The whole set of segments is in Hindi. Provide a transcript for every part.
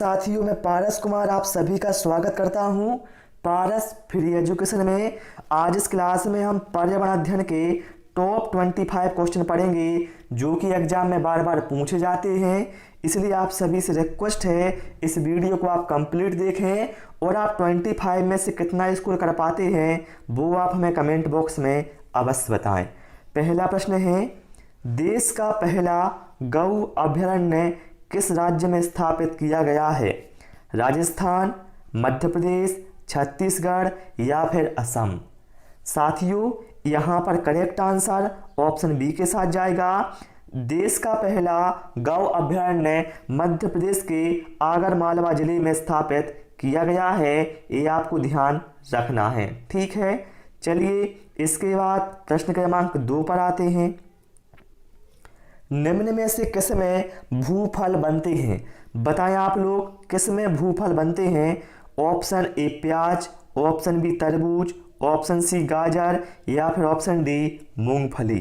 साथियों, मैं पारस कुमार आप सभी का स्वागत करता हूं पारस फ्री एजुकेशन में। आज इस क्लास में हम पर्यावरण अध्ययन के टॉप 25 क्वेश्चन पढ़ेंगे जो कि एग्जाम में बार बार पूछे जाते हैं। इसलिए आप सभी से रिक्वेस्ट है इस वीडियो को आप कंप्लीट देखें और आप 25 में से कितना स्कोर कर पाते हैं वो आप हमें कमेंट बॉक्स में अवश्य बताएं। पहला प्रश्न है, देश का पहला गौ अभयारण्य किस राज्य में स्थापित किया गया है? राजस्थान, मध्य प्रदेश, छत्तीसगढ़ या फिर असम। साथियों, यहाँ पर करेक्ट आंसर ऑप्शन बी के साथ जाएगा। देश का पहला गौ अभयारण्य मध्य प्रदेश के आगरमालवा जिले में स्थापित किया गया है, ये आपको ध्यान रखना है। ठीक है, चलिए इसके बाद प्रश्न क्रमांक 2 पर आते हैं। निम्न में से किस में भूफल बनते हैं? बताएं आप लोग किस में भूफल बनते हैं? ऑप्शन ए प्याज, ऑप्शन बी तरबूज, ऑप्शन सी गाजर या फिर ऑप्शन डी मूंगफली।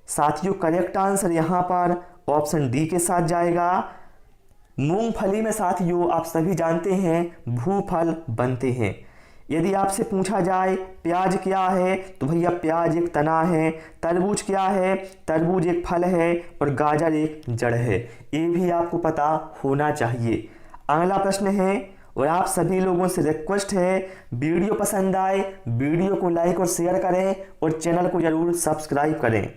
साथियों, करेक्ट आंसर यहाँ पर ऑप्शन डी के साथ जाएगा। मूंगफली में साथियों आप सभी जानते हैं भूफल बनते हैं। यदि आपसे पूछा जाए प्याज क्या है तो भैया प्याज एक तना है, तरबूज क्या है, तरबूज एक फल है और गाजर एक जड़ है। ये भी आपको पता होना चाहिए। अगला प्रश्न है और आप सभी लोगों से रिक्वेस्ट है वीडियो पसंद आए वीडियो को लाइक और शेयर करें और चैनल को जरूर सब्सक्राइब करें।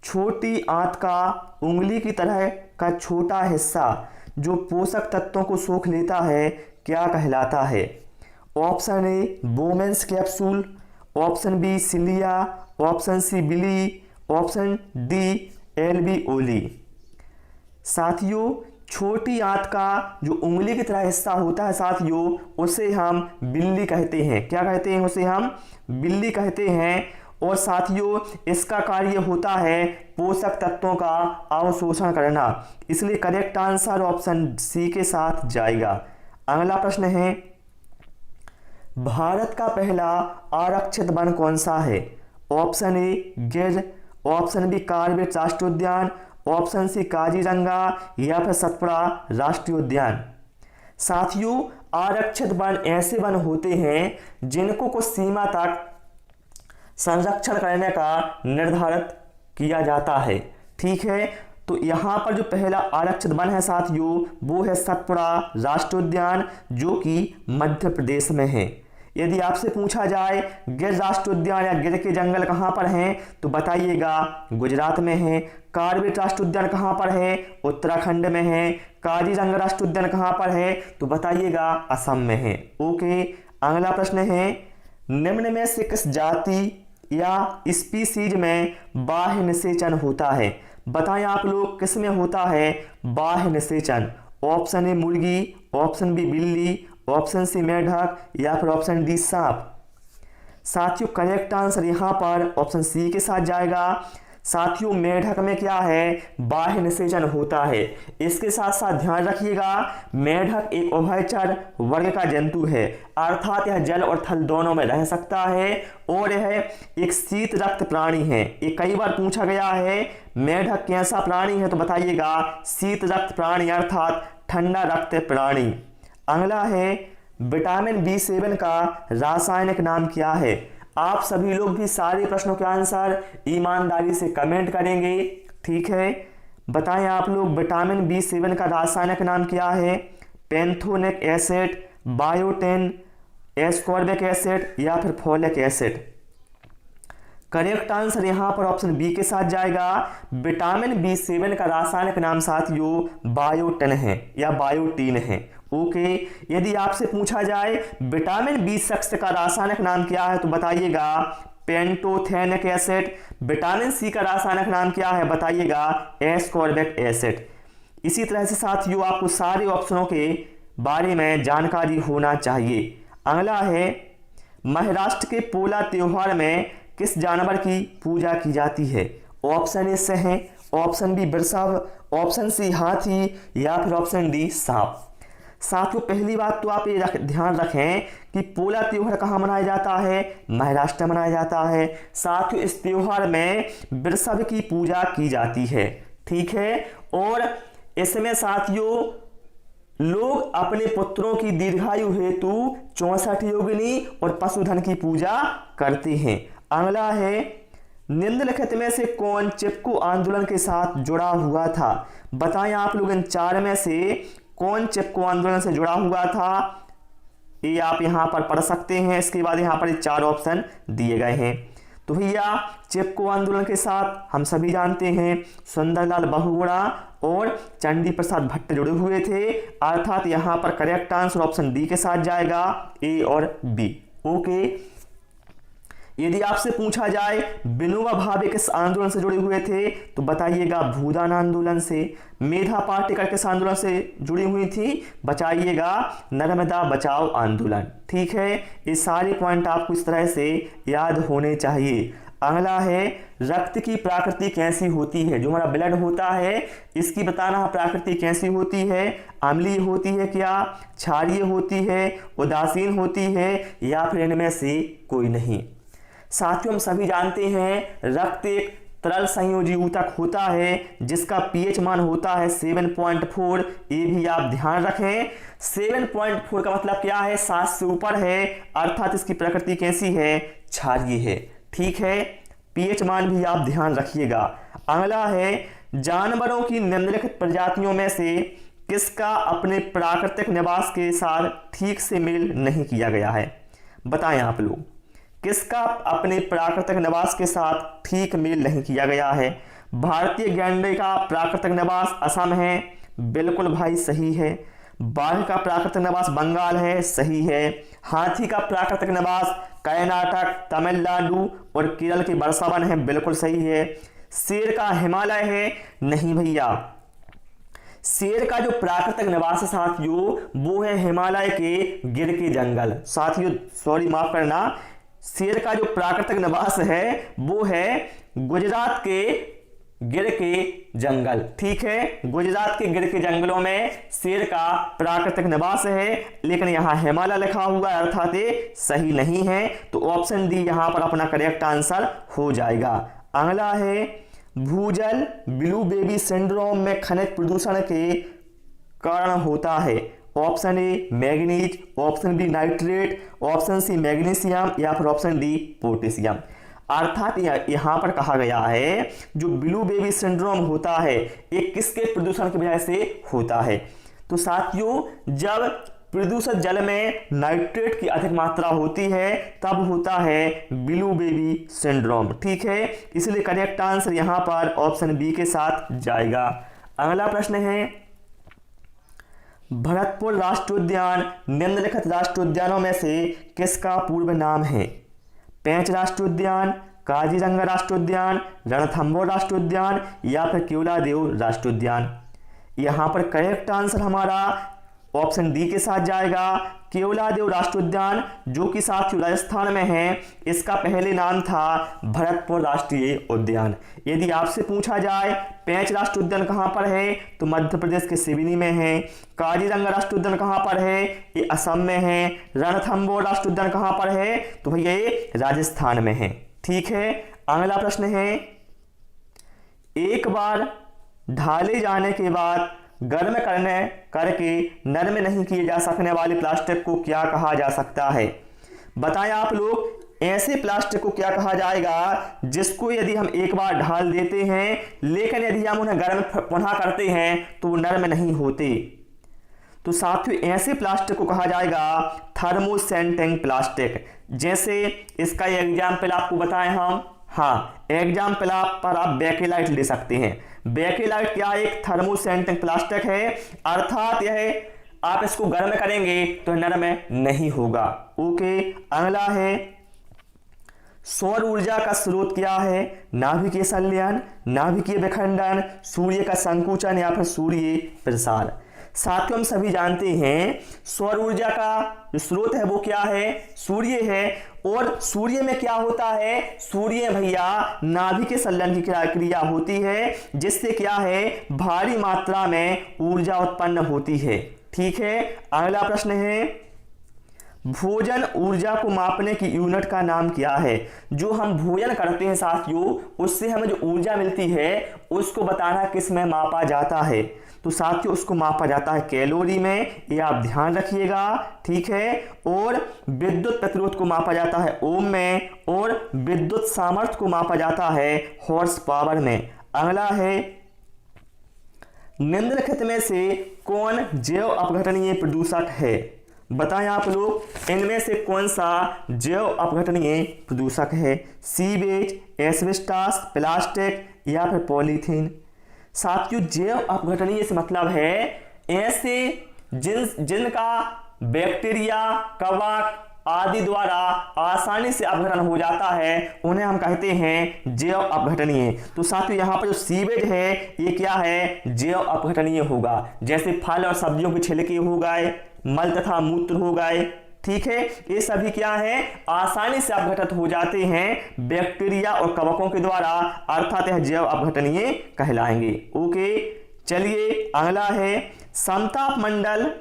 छोटी आंत का उंगली की तरह का छोटा हिस्सा जो पोषक तत्वों को सोख लेता है क्या कहलाता है? Option A Bowman's capsule, option B cilia, option C villi, option D alveoli. साथियों, छोटी आंत का जो उंगली की तरह हिस्सा होता है साथियों उसे हम बिल्ली कहते हैं। क्या कहते हैं? उसे हम बिल्ली कहते हैं। और साथियों इसका कार्य होता है पोषक तत्वों का अवशोषण करना, इसलिए करेक्ट आंसर ऑप्शन सी के साथ जाएगा। अगला प्रश्न है, भारत का पहला आरक्षित वन कौन सा है? ऑप्शन ए गिर, ऑप्शन बी कार्बेट राष्ट्रीय उद्यान, ऑप्शन सी काजीरंगा या फिर सतपुड़ा राष्ट्रीय उद्यान। साथियों, आरक्षित वन ऐसे वन होते हैं जिनको कुछ सीमा तक संरक्षण करने का निर्धारित किया जाता है। ठीक है, तो यहाँ पर जो पहला आरक्षित वन है साथियों वो है सतपुड़ा राष्ट्रीय उद्यान जो कि मध्य प्रदेश में है। यदि आपसे पूछा जाए गिर राष्ट्रीय उद्यान या गिर के जंगल कहाँ पर हैं तो बताइएगा गुजरात में है। कार्बेट राष्ट्रीय उद्यान कहाँ पर है? उत्तराखंड में है। काजीरंगा राष्ट्रीय उद्यान कहाँ पर है तो बताइएगा असम में है। ओके, अगला प्रश्न है, निम्न में से किस जाति या स्पीसीज में बाह्य निषेचन होता है? बताएं आप लोग किस में होता है बाह्य निषेचन? ऑप्शन ए मुर्गी, ऑप्शन बी बिल्ली, ऑप्शन सी मेढक या फिर ऑप्शन डी सांप। साथियों, करेक्ट आंसर यहाँ पर ऑप्शन सी के साथ जाएगा। साथियों, मेढक में क्या है बाह्य निषेचन होता है। इसके साथ साथ ध्यान रखिएगा मेढक एक उभयचर वर्ग का जंतु है, अर्थात यह जल और थल दोनों में रह सकता है और यह एक शीत रक्त प्राणी है। ये कई बार पूछा गया है मेढक कैसा प्राणी है तो बताइएगा शीत रक्त प्राणी अर्थात ठंडा रक्त प्राणी। अगला है, विटामिन B7 का रासायनिक नाम क्या है? आप सभी लोग भी सारे प्रश्नों के आंसर ईमानदारी से कमेंट करेंगे। ठीक है, बताएं आप लोग विटामिन B7 का रासायनिक नाम क्या है? पेंथोनिक एसिड, बायोटिन, एस्कॉर्बिक एसिड या फिर फोलिक एसिड। करेक्ट आंसर यहाँ पर ऑप्शन बी के साथ जाएगा। विटामिन B7 का रासायनिक नाम साथियों बायोटिन है या बायोटीन है। ओके, यदि आपसे पूछा जाए विटामिन B6 का रासायनिक नाम क्या है तो बताइएगा पेंटोथेनिक एसिड। विटामिन सी का रासायनिक नाम क्या है बताइएगा एस्कॉर्बिक एसिड। इसी तरह से साथियों आपको सारे ऑप्शनों के बारे में जानकारी होना चाहिए। अगला है, महाराष्ट्र के पोला त्योहार में किस जानवर की पूजा की जाती है? ऑप्शन ए सिंह, ऑप्शन बी वृषभ, ऑप्शन सी हाथी या फिर ऑप्शन डी सांप। साथियों, पहली बात तो आप ये ध्यान रखें कि पोला त्योहार कहाँ मनाया जाता है? महाराष्ट्र में मनाया जाता है। साथियों, इस त्योहार में वृषभ की पूजा की जाती है। ठीक है, और इसमें साथियों लोग अपने पुत्रों की दीर्घायु हेतु 64 योगिनी और पशुधन की पूजा करते हैं। अगला है निम्नलिखित में से कौन चिपको आंदोलन के साथ जुड़ा हुआ था? बताएं आप लोग इन चार में से कौन चिपको आंदोलन से जुड़ा हुआ था? ये आप यहां पर पढ़ सकते हैं। इसके बाद यहां पर 4 ऑप्शन दिए गए हैं। तो भैया चिपको आंदोलन के साथ हम सभी जानते हैं सुंदरलाल बहुगुणा और चंडी प्रसाद भट्ट जुड़े हुए थे, अर्थात यहां पर करेक्ट आंसर ऑप्शन डी के साथ जाएगा, ए और बी। ओके, यदि आपसे पूछा जाए विनोबा भावे किस आंदोलन से जुड़े हुए थे तो बताइएगा भूदान आंदोलन से। मेधा पाटेकर किस आंदोलन से जुड़ी हुई थी? बताइएगा नर्मदा बचाओ आंदोलन। ठीक है, ये सारे पॉइंट आपको इस तरह से याद होने चाहिए। अगला है रक्त की प्रकृति कैसी होती है? जो हमारा ब्लड होता है इसकी बताना प्रकृति कैसी होती है? अम्लीय होती है क्या, क्षारीय होती है, उदासीन होती है, या फिर इनमें से कोई नहीं? साथियों हम सभी जानते हैं रक्त एक तरल संयोजी ऊतक होता है जिसका पीएच मान होता है 7.4। ये भी आप ध्यान रखें, 7.4 का मतलब क्या है? 7 से ऊपर है, अर्थात इसकी प्रकृति कैसी है? क्षारीय है। ठीक है, पीएच मान भी आप ध्यान रखिएगा। अगला है जानवरों की निम्नलिखित प्रजातियों में से किसका अपने प्राकृतिक निवास के साथ ठीक से मेल नहीं किया गया है? बताएं आप लोग, किसका अपने प्राकृतिक निवास के साथ ठीक मेल नहीं किया गया है? भारतीय गैंडे का प्राकृतिक निवास असम है, बिल्कुल भाई सही है। बाघ का प्राकृतिक निवास बंगाल है, सही है। हाथी का प्राकृतिक निवास कर्नाटक, तमिलनाडु और केरल के वर्षावन है, बिल्कुल सही है। शेर का हिमालय है, नहीं भैया, शेर का जो प्राकृतिक निवास है साथियों वो है हिमालय के गिर के जंगल। साथियों सॉरी माफ करना, शेर का जो प्राकृतिक निवास है वो है गुजरात के गिर के जंगल। ठीक है, गुजरात के गिर के जंगलों में शेर का प्राकृतिक निवास है, लेकिन यहाँ हिमालय लिखा हुआ है, अर्थात ये सही नहीं है। तो ऑप्शन डी यहाँ पर अपना करेक्ट आंसर हो जाएगा। अगला है भूजल ब्लू बेबी सिंड्रोम में खनिज प्रदूषण के कारण होता है। Option A manganese, option B nitrate, option C magnesium, या फिर ऑप्शन डी पोटेशियम। अर्थात यहाँ पर कहा गया है जो ब्लू बेबी सिंड्रोम होता है ये किसके प्रदूषण की वजह से होता है? तो साथियों जब प्रदूषित जल में नाइट्रेट की अधिक मात्रा होती है तब होता है ब्लू बेबी सिंड्रोम। ठीक है, इसलिए करेक्ट आंसर यहाँ पर ऑप्शन बी के साथ जाएगा। अगला प्रश्न है भरतपुर राष्ट्रोद्यान निम्नलिखित राष्ट्रोद्यानों में से किसका पूर्व नाम है? पेंच राष्ट्रोद्यान, काजीरंगा राष्ट्रोद्यान, रणथंभौर राष्ट्रोद्यान, या फिर केवलादेव राष्ट्रोद्यान। यहाँ पर करेक्ट आंसर हमारा ऑप्शन डी के साथ जाएगा, केवलादेव राष्ट्रोद्यान, जो कि साथियों राजस्थान में है। इसका पहले नाम था भरतपुर राष्ट्रीय उद्यान। यदि आपसे पूछा जाए पेंच राष्ट्रोद्यान कहाँ पर है तो मध्य प्रदेश के सिवनी में है। काजीरंगा राष्ट्रोद्यान कहाँ पर है? ये असम में है। रणथंभौर राष्ट्रोद्यान कहाँ पर है? तो भैया ये राजस्थान में है। ठीक है, अगला प्रश्न है एक बार ढाले जाने के बाद गर्म करके नरम नहीं किए जा सकने वाले प्लास्टिक को क्या कहा जा सकता है? बताएं आप लोग ऐसे प्लास्टिक को क्या कहा जाएगा जिसको यदि हम एक बार ढाल देते हैं लेकिन यदि हम उन्हें गर्म पुनः करते हैं तो वो नरम नहीं होते? तो साथियों ऐसे प्लास्टिक को कहा जाएगा थर्मोसेंटिंग प्लास्टिक। जैसे इसका एग्जाम्पल आपको बताएं हम, हाँ एग्जाम्पल पर आप बेकेलाइट ले सकते हैं। बेकेलाइट क्या एक थर्मोसेंटिंग प्लास्टिक है, अर्थात यह आप इसको गर्म करेंगे तो नरम नहीं होगा। ओके, अगला है सौर ऊर्जा का स्रोत क्या है? नाभिकीय संलयन, नाभिकीय विखंडन, सूर्य का संकुचन, या फिर सूर्य प्रसार। साथियों हम सभी जानते हैं सौर ऊर्जा का जो स्रोत है वो क्या है? सूर्य है। और सूर्य में क्या होता है? सूर्य भैया नाभिकीय संलयन की क्रिया होती है जिससे क्या है भारी मात्रा में ऊर्जा उत्पन्न होती है। ठीक है, अगला प्रश्न है भोजन ऊर्जा को मापने की यूनिट का नाम क्या है? जो हम भोजन करते हैं साथियों उससे हमें जो ऊर्जा मिलती है उसको बताना किस में मापा जाता है? तो साथियों उसको मापा जाता है कैलोरी में, ये आप ध्यान रखिएगा, ठीक है। और विद्युत प्रतिरोध को मापा जाता है ओम में, और विद्युत सामर्थ्य को मापा जाता है हॉर्स पावर में। अगला है, निम्नलिखित में से कौन जैव अपघटनीय प्रदूषक है? बताएं आप लोग, इनमें से कौन सा जैव अपघटनीय प्रदूषक है? सीवेज, एस्बेस्टॉस, प्लास्टिक या फिर पॉलीथीन? साथियों जैव अपघटनीय से मतलब है ऐसे जिनका बैक्टीरिया, कवक आदि द्वारा आसानी से अपघटन हो जाता है, उन्हें हम कहते हैं जैव अपघटनीय। तो साथियों यहाँ पर जो सीवेज है ये क्या है? जैव अपघटनीय होगा। जैसे फल और सब्जियों के छिलके हो गए, मल तथा मूत्र हो गए, ठीक है, ये सभी क्या है? आसानी से अपघटित हो जाते हैं बैक्टीरिया और कवकों के द्वारा, अर्थात यह जैव अपघटनीय कहलाएंगे। ओके, चलिए अगला है, समताप मंडल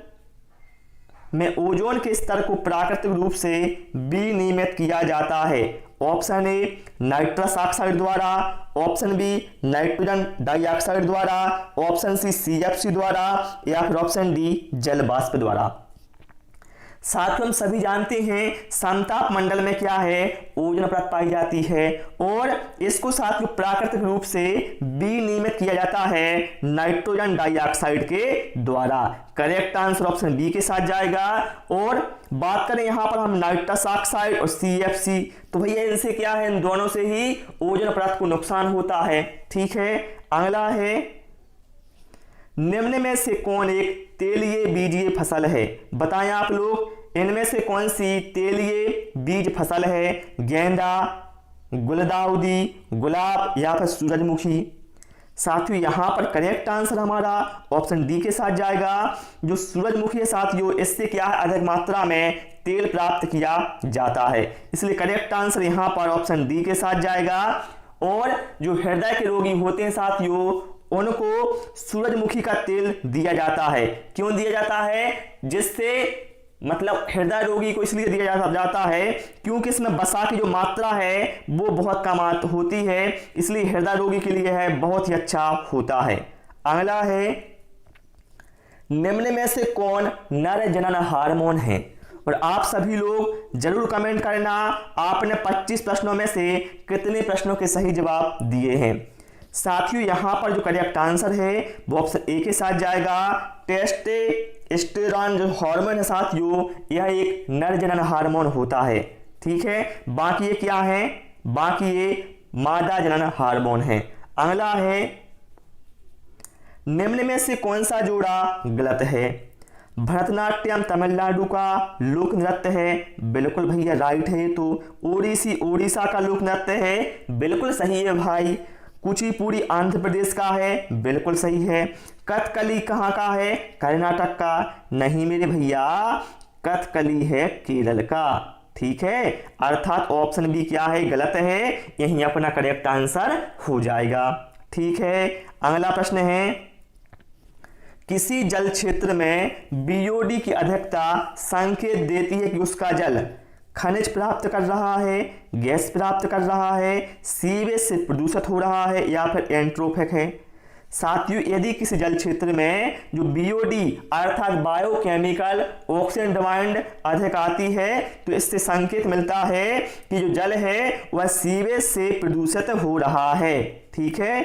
में ओजोन के स्तर को प्राकृतिक रूप से विनियमित किया जाता है। ऑप्शन ए नाइट्रस ऑक्साइड द्वारा, ऑप्शन बी नाइट्रोजन डाइऑक्साइड द्वारा, ऑप्शन सी CFC द्वारा या फिर ऑप्शन डी जल वाष्प द्वारा। साथियों हम सभी जानते हैं समताप मंडल में क्या है? ओजोन परत पाई जाती है, और इसको साथियों प्राकृतिक रूप से विनियमित किया जाता है नाइट्रोजन डाइऑक्साइड के द्वारा। करेक्ट आंसर ऑप्शन बी के साथ जाएगा। और बात करें यहां पर हम नाइट्रस ऑक्साइड और CFC, तो भैया इनसे क्या है? इन दोनों से ही ओजोन परत को नुकसान होता है, ठीक है। अगला है, निम्न में से कौन एक तेलीय बीजीय फसल है? बताएं आप लोग, इनमें से कौन सी तेलीय बीज फसल है? गेंदा, गुलदाउदी, गुलाब या फिर सूरजमुखी? साथियों यहां पर करेक्ट आंसर हमारा ऑप्शन डी के साथ जाएगा। जो सूरजमुखी है साथियों, इससे क्या है? अधिक मात्रा में तेल प्राप्त किया जाता है, इसलिए करेक्ट आंसर यहां पर ऑप्शन डी के साथ जाएगा। और जो हृदय के रोगी होते हैं साथियों, उनको सूरजमुखी का तेल दिया जाता है। क्यों दिया जाता है? जिससे मतलब हृदय रोगी को इसलिए दिया जाता है क्योंकि इसमें वसा की जो मात्रा है वो बहुत कम होती है, इसलिए हृदय रोगी के लिए है बहुत ही अच्छा होता है। अगला है, निम्न में से कौन नर जनन हार्मोन है? और आप सभी लोग जरूर कमेंट करना आपने 25 प्रश्नों में से कितने प्रश्नों के सही जवाब दिए हैं। साथियों यहां पर जो करेक्ट आंसर है वो ऑप्शन ए के साथ जाएगा। टेस्टोस्टेरोन जो हार्मोन है साथियों, यह एक नर जनन हार्मोन होता है, ठीक है। बाकी ये क्या है? बाकी ये मादा जनन हार्मोन है। अगला है, निम्न में से कौन सा जोड़ा गलत है? भरतनाट्यम तमिलनाडु का लोक नृत्य है, बिल्कुल भैया राइट है। तो ओडिसी उड़ीसा का लोक नृत्य है, बिल्कुल सही है भाई। कुचिपुड़ी आंध्र प्रदेश का है, बिल्कुल सही है। कथकली कहाँ का है? कर्नाटक का। नहीं मेरे भैया, कथकली है केरल का, ठीक है। अर्थात ऑप्शन बी क्या है? गलत है, यही अपना करेक्ट आंसर हो जाएगा, ठीक है। अगला प्रश्न है, किसी जल क्षेत्र में BOD की अधिकता संकेत देती है कि उसका जल खनिज प्राप्त कर रहा है, गैस प्राप्त कर रहा है, सीवेज से प्रदूषित हो रहा है या फिर एंट्रोपिक है। साथियों यदि किसी जल क्षेत्र में जो BOD अर्थात बायोकेमिकल ऑक्सीजन डिमांड अधिक आती है, तो इससे संकेत मिलता है कि जो जल है वह सीवेज से प्रदूषित हो रहा है, ठीक है।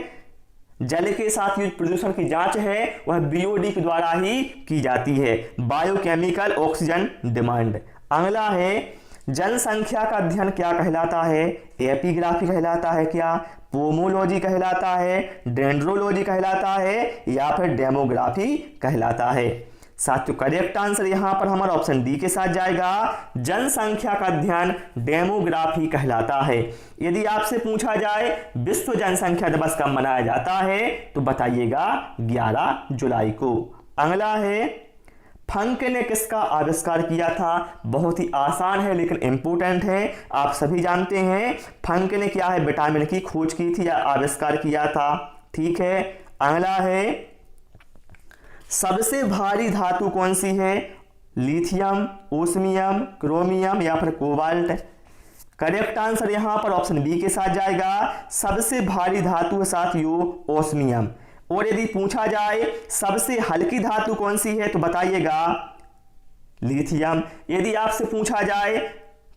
जल के साथ जो प्रदूषण की जांच है वह BOD के द्वारा ही की जाती है, बायोकेमिकल ऑक्सीजन डिमांड। अगला है, जनसंख्या का अध्ययन क्या कहलाता है? एपिग्राफी कहलाता है क्या? पोमोलॉजी कहलाता है? डेंड्रोलॉजी कहलाता है या फिर डेमोग्राफी कहलाता है? साथियों करेक्ट आंसर यहां पर हमारा ऑप्शन डी के साथ जाएगा। जनसंख्या का अध्ययन डेमोग्राफी कहलाता है। यदि आपसे पूछा जाए विश्व जनसंख्या दिवस कब मनाया जाता है, तो बताइएगा 11 जुलाई को। अगला है, फंक ने किसका आविष्कार किया था? बहुत ही आसान है लेकिन इंपोर्टेंट है, आप सभी जानते हैं। फंक ने क्या है? विटामिन की खोज की थी या आविष्कार किया था, ठीक है। अगला है, सबसे भारी धातु कौन सी है? लिथियम, ओस्मियम, क्रोमियम या फिर कोबाल्ट? करेक्ट आंसर यहां पर ऑप्शन बी के साथ जाएगा। सबसे भारी धातु है साथियों ओस्मियम। और यदि पूछा जाए सबसे हल्की धातु कौन सी है तो बताइएगा लिथियम। यदि आपसे पूछा जाए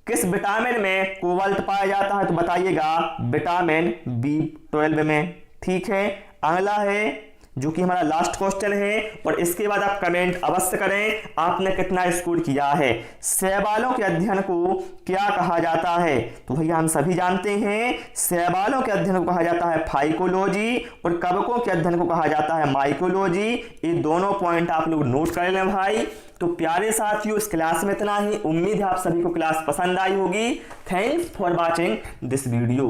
किस विटामिन में कोबाल्ट पाया जाता है तो बताइएगा विटामिन B12 में। ठीक है, अगला है जो कि हमारा लास्ट क्वेश्चन है और इसके बाद आप कमेंट अवश्य करें आपने कितना स्कोर किया है। शैवालों के अध्ययन को क्या कहा जाता है? तो भैया हम सभी जानते हैं शैवालों के अध्ययन को कहा जाता है फाइकोलॉजी और कवकों के अध्ययन को कहा जाता है माइकोलॉजी। ये दोनों पॉइंट आप लोग नोट कर लें भाई। तो प्यारे साथियों इस क्लास में इतना ही। उम्मीद है आप सभी को क्लास पसंद आई होगी। Thanks for watching this video.